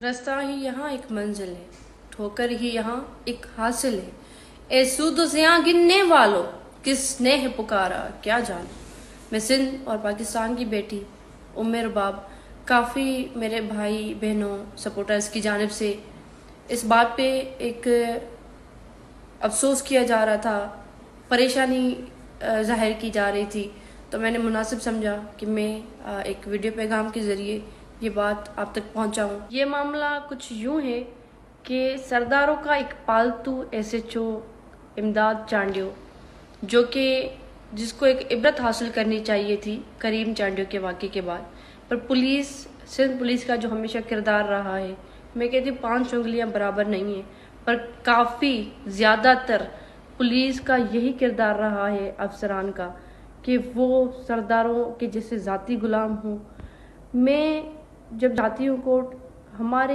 रास्ता ही यहाँ एक मंजिल है, ठोकर ही यहाँ एक हासिल है। ए सूद सियां गिनने वालों, किसने है पुकारा क्या जानो। मैं सिंध और पाकिस्तान की बेटी उम्मे रुबाब, काफ़ी मेरे भाई बहनों सपोर्टर्स की जानिब से इस बात पे एक अफसोस किया जा रहा था, परेशानी ज़ाहिर की जा रही थी, तो मैंने मुनासिब समझा कि मैं एक वीडियो पैगाम के ज़रिए ये बात आप तक पहुंचाऊं। ये मामला कुछ यूं है कि सरदारों का एक पालतू SHO इमदाद चांडियो, जो कि जिसको एक इबरत हासिल करनी चाहिए थी करीम चांडियो के वाक़े के बाद, पर सिंध पुलिस का जो हमेशा किरदार रहा है, मैं कहती हूँ 5 उंगलियां बराबर नहीं है, पर काफ़ी ज़्यादातर पुलिस का यही किरदार रहा है अफसरान का कि वो सरदारों के जैसे ज़ाती गुलाम हों। मैं जब जाती हूँ कोर्ट, हमारे